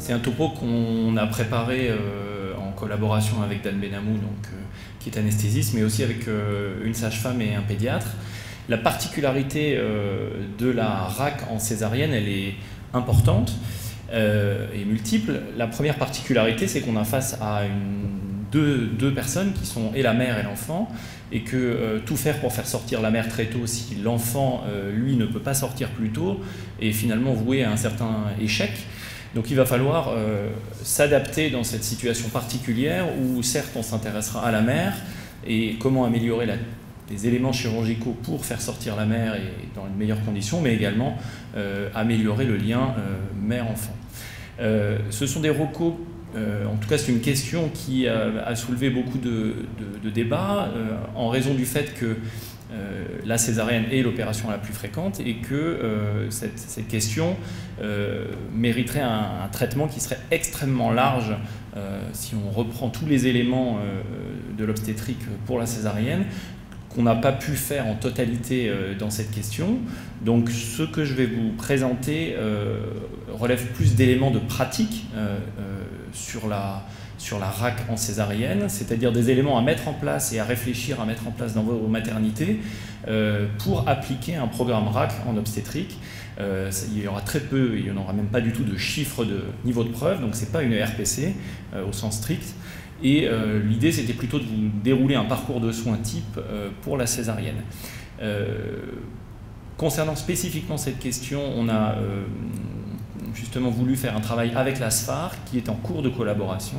C'était un topo qu'on a préparé en collaboration avec Dan Benamou, qui est anesthésiste, mais aussi avec une sage-femme et un pédiatre. La particularité de la RAC en césarienne, elle est importante et multiple. La première particularité, c'est qu'on a face à deux personnes qui sont et la mère et l'enfant, et que tout faire pour faire sortir la mère très tôt si l'enfant, lui, ne peut pas sortir plus tôt, est finalement voué à un certain échec. Donc il va falloir s'adapter dans cette situation particulière où certes on s'intéressera à la mère et comment améliorer les éléments chirurgicaux pour faire sortir la mère et dans les meilleures conditions, mais également améliorer le lien mère-enfant. Ce sont des recos, en tout cas c'est une question qui a soulevé beaucoup de débats en raison du fait que la césarienne est l'opération la plus fréquente et que cette question mériterait un traitement qui serait extrêmement large si on reprend tous les éléments de l'obstétrique pour la césarienne, qu'on n'a pas pu faire en totalité dans cette question. Donc ce que je vais vous présenter relève plus d'éléments de pratique sur la RAC en césarienne, c'est-à-dire des éléments à mettre en place et à réfléchir à mettre en place dans vos maternités pour appliquer un programme RAC en obstétrique. Il y aura très peu, il n'y en aura même pas du tout de chiffres de niveau de preuve, donc ce n'est pas une RPC au sens strict. Et l'idée, c'était plutôt de vous dérouler un parcours de soins type pour la césarienne. Concernant spécifiquement cette question, on a justement voulu faire un travail avec la SFAR qui est en cours de collaboration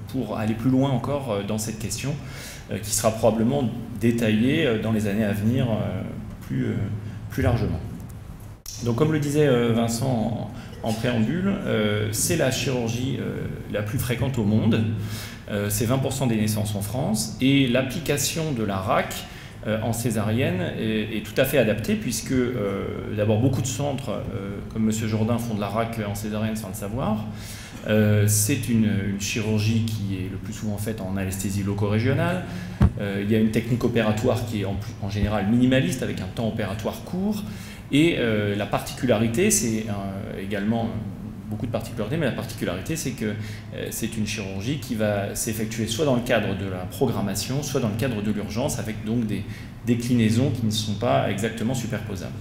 pour aller plus loin encore dans cette question qui sera probablement détaillée dans les années à venir plus largement. Donc comme le disait Vincent en préambule, c'est la chirurgie la plus fréquente au monde, c'est 20% des naissances en France, et l'application de la RAC en césarienne est tout à fait adaptée puisque d'abord beaucoup de centres comme M. Jourdain font de la RAC en césarienne sans le savoir. C'est une chirurgie qui est le plus souvent faite en anesthésie loco-régionale. Il y a une technique opératoire qui est en général minimaliste avec un temps opératoire court. Et la particularité, c'est également beaucoup de particularités, mais la particularité, c'est que c'est une chirurgie qui va s'effectuer soit dans le cadre de la programmation, soit dans le cadre de l'urgence, avec donc des déclinaisons qui ne sont pas exactement superposables.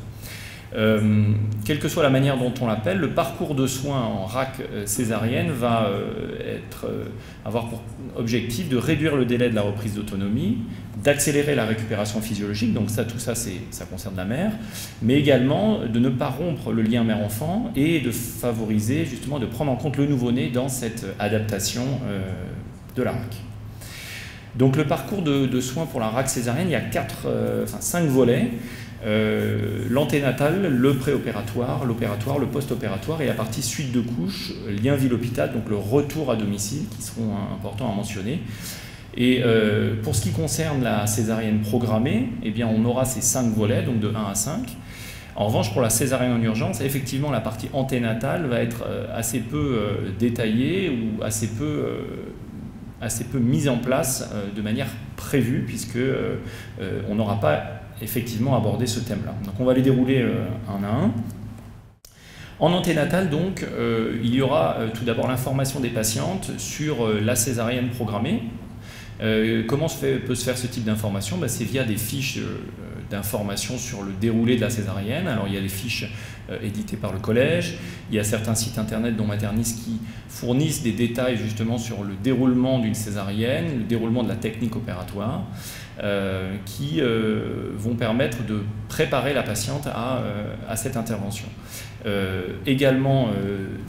Quelle que soit la manière dont on l'appelle, le parcours de soins en RAC césarienne va avoir pour objectif de réduire le délai de la reprise d'autonomie, d'accélérer la récupération physiologique, donc tout ça, ça concerne la mère, mais également de ne pas rompre le lien mère-enfant et de favoriser justement de prendre en compte le nouveau-né dans cette adaptation de la RAC. Donc le parcours de soins pour la RAC césarienne, il y a 5 volets. L'anténatal, le préopératoire, l'opératoire, le post-opératoire et la partie suite de couches, lien ville-hôpital, donc le retour à domicile qui seront importants à mentionner. Et pour ce qui concerne la césarienne programmée, eh bien on aura ces 5 volets, donc de 1 à 5. En revanche, pour la césarienne en urgence, effectivement la partie anténatale va être assez peu détaillée ou assez peu mise en place de manière prévue puisque on n'aura pas effectivement aborder ce thème-là. Donc on va les dérouler un à un. En anténatal, donc, il y aura tout d'abord l'information des patientes sur la césarienne programmée. Comment peut se faire ce type d'information? C'est via des fiches d'information sur le déroulé de la césarienne. Alors il y a les fiches éditées par le collège, il y a certains sites internet dont Maternis qui fournissent des détails justement sur le déroulement d'une césarienne, le déroulement de la technique opératoire, qui vont permettre de préparer la patiente à cette intervention. Également,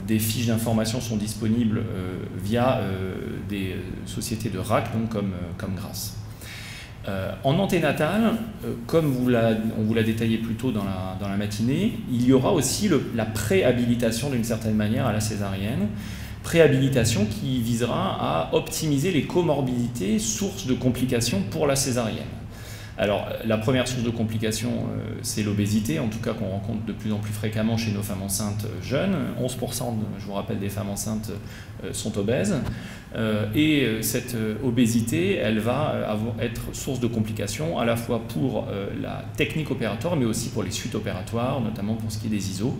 des fiches d'information sont disponibles via des sociétés de RAC, donc comme Grasse. En anténatal, comme on vous l'a détaillé plus tôt dans la matinée, il y aura aussi la préhabilitation d'une certaine manière à la césarienne, préhabilitation qui visera à optimiser les comorbidités, sources de complications pour la césarienne. Alors, la première source de complications, c'est l'obésité, en tout cas qu'on rencontre de plus en plus fréquemment chez nos femmes enceintes jeunes. 11%, je vous rappelle, des femmes enceintes sont obèses. Et cette obésité, elle va être source de complications à la fois pour la technique opératoire, mais aussi pour les suites opératoires, notamment pour ce qui est des ISO.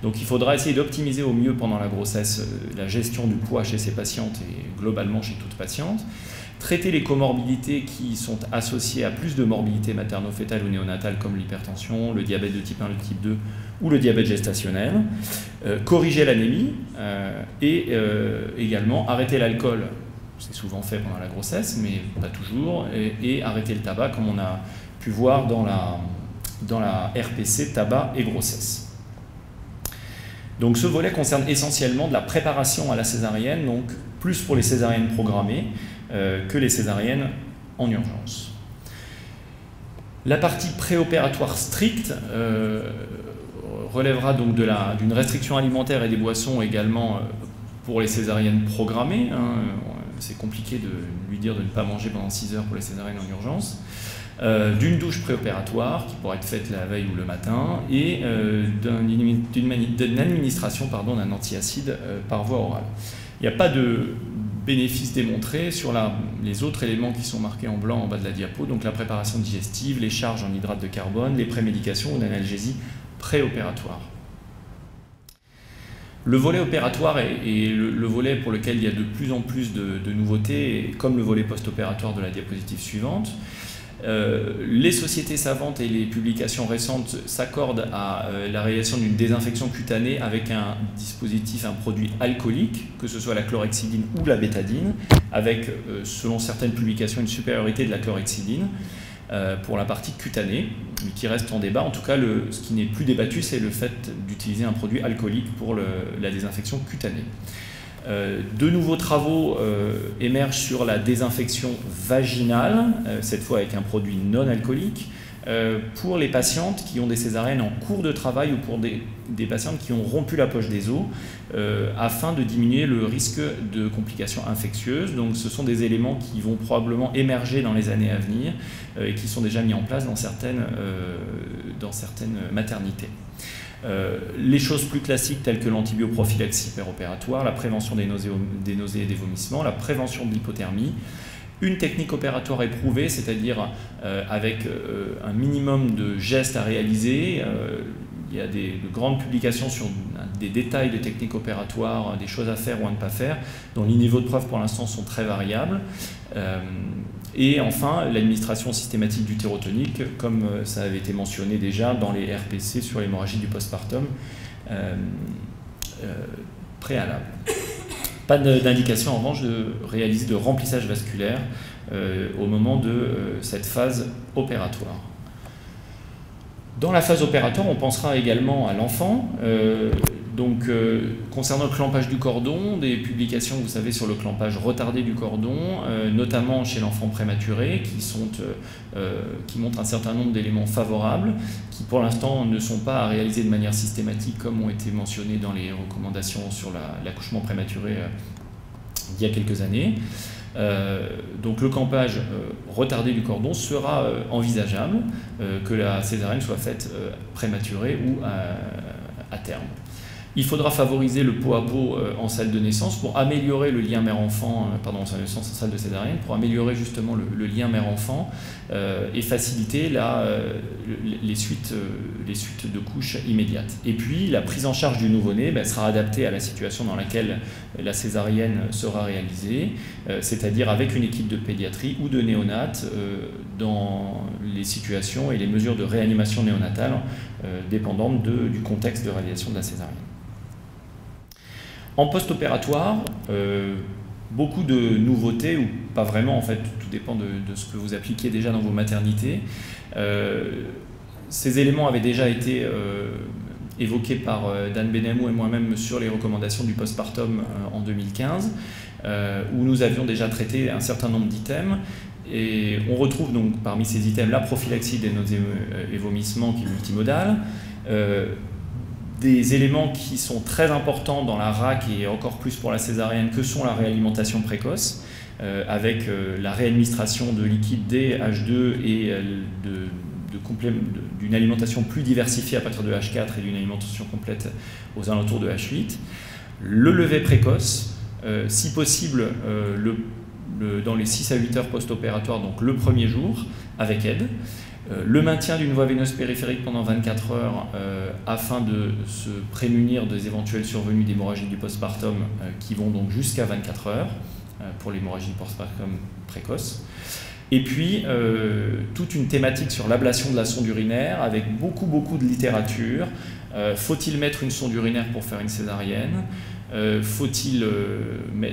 Donc il faudra essayer d'optimiser au mieux pendant la grossesse la gestion du poids chez ces patientes et globalement chez toute patiente. Traiter les comorbidités qui sont associées à plus de morbidité materno-fétale ou néonatale comme l'hypertension, le diabète de type 1, le type 2 ou le diabète gestationnel, corriger l'anémie et également arrêter l'alcool, c'est souvent fait pendant la grossesse mais pas toujours, et arrêter le tabac comme on a pu voir dans la RPC tabac et grossesse. Donc ce volet concerne essentiellement de la préparation à la césarienne, donc plus pour les césariennes programmées que les césariennes en urgence. La partie préopératoire stricte relèvera donc d'une restriction alimentaire et des boissons également pour les césariennes programmées. C'est compliqué de lui dire de ne pas manger pendant 6 heures pour les césariennes en urgence. D'une douche préopératoire qui pourra être faite la veille ou le matin et d'une administration d'un antiacide par voie orale. Il n'y a pas de bénéfice démontré sur les autres éléments qui sont marqués en blanc en bas de la diapo, donc la préparation digestive, les charges en hydrate de carbone, les prémédications ou l'analgésie préopératoire. Le volet opératoire est le volet pour lequel il y a de plus en plus de nouveautés, comme le volet post-opératoire de la diapositive suivante. Les sociétés savantes et les publications récentes s'accordent à la réalisation d'une désinfection cutanée avec un dispositif, un produit alcoolique, que ce soit la chlorhexidine ou la bétadine, avec, selon certaines publications, une supériorité de la chlorhexidine pour la partie cutanée, mais qui reste en débat. En tout cas, ce qui n'est plus débattu, c'est le fait d'utiliser un produit alcoolique pour la désinfection cutanée. De nouveaux travaux émergent sur la désinfection vaginale, cette fois avec un produit non alcoolique, pour les patientes qui ont des césariennes en cours de travail ou pour des patientes qui ont rompu la poche des os, afin de diminuer le risque de complications infectieuses. Donc ce sont des éléments qui vont probablement émerger dans les années à venir et qui sont déjà mis en place dans certaines maternités. Les choses plus classiques telles que l'antibioprophylaxie péropératoire, la prévention des nausées et des vomissements, la prévention de l'hypothermie, une technique opératoire éprouvée, c'est-à-dire avec un minimum de gestes à réaliser. Il y a de grandes publications sur des détails de techniques opératoires, des choses à faire ou à ne pas faire, dont les niveaux de preuve pour l'instant sont très variables. Et enfin, l'administration systématique du thyrotonique, comme ça avait été mentionné déjà dans les RPC sur l'hémorragie du postpartum préalable. Pas d'indication en revanche de réaliser de remplissage vasculaire au moment de cette phase opératoire. Dans la phase opératoire, on pensera également à l'enfant. Concernant le clampage du cordon, des publications, vous savez, sur le clampage retardé du cordon, notamment chez l'enfant prématuré, qui montrent un certain nombre d'éléments favorables, qui pour l'instant ne sont pas à réaliser de manière systématique, comme ont été mentionnés dans les recommandations sur l'accouchement prématuré il y a quelques années. Donc le clampage retardé du cordon sera envisageable, que la césarienne soit faite prématurée ou à terme. Il faudra favoriser le pot à pot en salle de naissance pour améliorer le lien mère-enfant, en salle de césarienne, pour améliorer justement le lien mère-enfant et faciliter les suites de couches immédiates. Et puis la prise en charge du nouveau-né sera adaptée à la situation dans laquelle la césarienne sera réalisée, c'est-à-dire avec une équipe de pédiatrie ou de néonates dans les situations et les mesures de réanimation néonatale dépendantes du contexte de réalisation de la césarienne. En post-opératoire, beaucoup de nouveautés, ou pas vraiment en fait, tout dépend de ce que vous appliquiez déjà dans vos maternités. Ces éléments avaient déjà été évoqués par Dan Benamou et moi-même sur les recommandations du postpartum en 2015, où nous avions déjà traité un certain nombre d'items. Et on retrouve donc parmi ces items la prophylaxie des nausées et vomissements qui est multimodale, des éléments qui sont très importants dans la RAC et encore plus pour la césarienne, que sont la réalimentation précoce, avec la réadministration de liquide D, H2 et d'une alimentation plus diversifiée à partir de H4 et d'une alimentation complète aux alentours de H8. Le lever précoce, si possible dans les 6 à 8 heures post-opératoires, donc le premier jour, avec aide. Le maintien d'une voie veineuse périphérique pendant 24 heures afin de se prémunir des éventuelles survenues d'hémorragie du postpartum qui vont donc jusqu'à 24 heures pour l'hémorragie postpartum précoce. Et puis, toute une thématique sur l'ablation de la sonde urinaire avec beaucoup de littérature. Faut-il mettre une sonde urinaire pour faire une césarienne ? Faut-il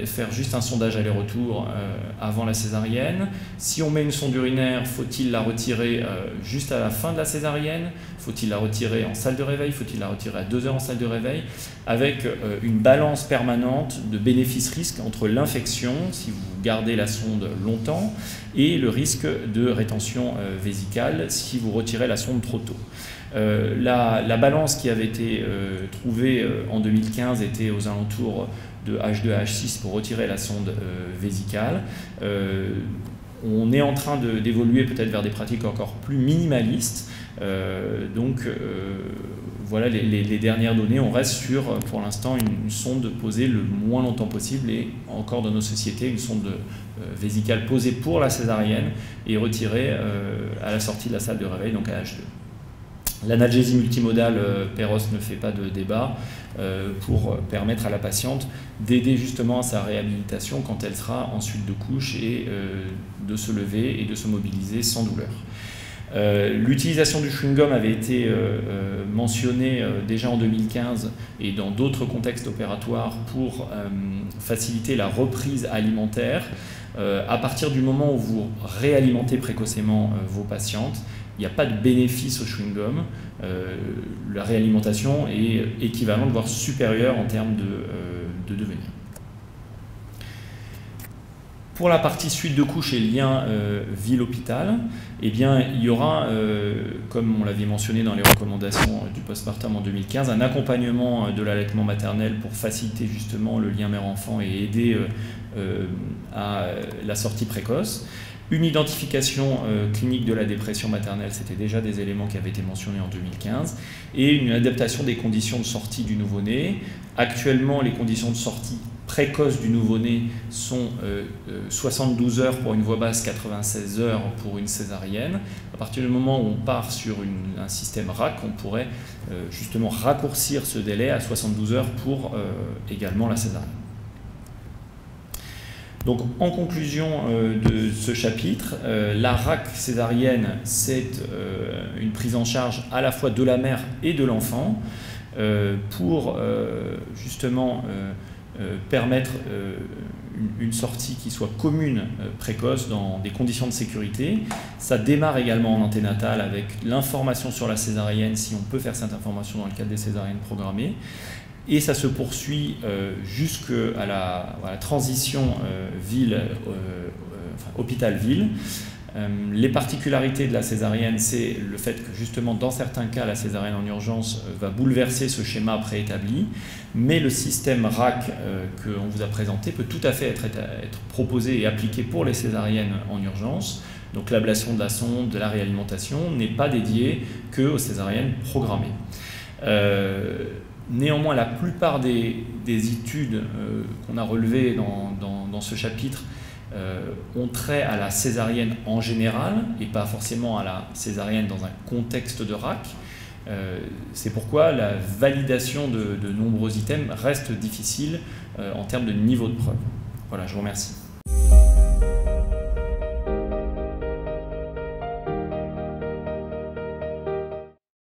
faire juste un sondage aller-retour avant la césarienne? Si on met une sonde urinaire, faut-il la retirer juste à la fin de la césarienne? Faut-il la retirer en salle de réveil? Faut-il la retirer à 2 heures en salle de réveil? Avec une balance permanente de bénéfices-risques entre l'infection, si vous gardez la sonde longtemps, et le risque de rétention vésicale si vous retirez la sonde trop tôt. La balance qui avait été trouvée en 2015 était aux alentours de H2 à H6 pour retirer la sonde vésicale. On est en train d'évoluer peut-être vers des pratiques encore plus minimalistes. Voilà les dernières données. On reste sur, pour l'instant, une sonde posée le moins longtemps possible et encore dans nos sociétés, une sonde vésicale posée pour la césarienne et retirée à la sortie de la salle de réveil, donc à H2. L'analgésie multimodale Péros ne fait pas de débat pour permettre à la patiente d'aider justement à sa réhabilitation quand elle sera ensuite de couche et de se lever et de se mobiliser sans douleur. L'utilisation du chewing-gum avait été mentionnée déjà en 2015 et dans d'autres contextes opératoires pour faciliter la reprise alimentaire. À partir du moment où vous réalimentez précocement vos patientes, il n'y a pas de bénéfice au chewing-gum. La réalimentation est équivalente, voire supérieure en termes de devenir. Pour la partie suite de couche et lien ville-hôpital, eh bien, il y aura, comme on l'avait mentionné dans les recommandations du postpartum en 2015, un accompagnement de l'allaitement maternel pour faciliter justement le lien mère-enfant et aider à la sortie précoce. Une identification clinique de la dépression maternelle, c'était déjà des éléments qui avaient été mentionnés en 2015, et une adaptation des conditions de sortie du nouveau-né. Actuellement, les conditions de sortie précoce du nouveau-né sont 72 heures pour une voie basse, 96 heures pour une césarienne. À partir du moment où on part sur un système RAC, on pourrait justement raccourcir ce délai à 72 heures pour également la césarienne. Donc, en conclusion de ce chapitre, la RAC césarienne, c'est une prise en charge à la fois de la mère et de l'enfant pour justement permettre une sortie qui soit commune, précoce, dans des conditions de sécurité. Ça démarre également en anténatal avec l'information sur la césarienne, si on peut faire cette information dans le cadre des césariennes programmées. Et ça se poursuit jusqu'à la transition hôpital-ville. Les particularités de la césarienne, c'est le fait que justement dans certains cas, la césarienne en urgence va bouleverser ce schéma préétabli, mais le système RAC qu'on vous a présenté peut tout à fait être proposé et appliqué pour les césariennes en urgence. Donc l'ablation de la sonde, de la réalimentation n'est pas dédiée qu'aux césariennes programmées. Néanmoins, la plupart des études qu'on a relevées dans ce chapitre ont trait à la césarienne en général et pas forcément à la césarienne dans un contexte de RAC. C'est pourquoi la validation de nombreux items reste difficile en termes de niveau de preuve. Voilà, je vous remercie.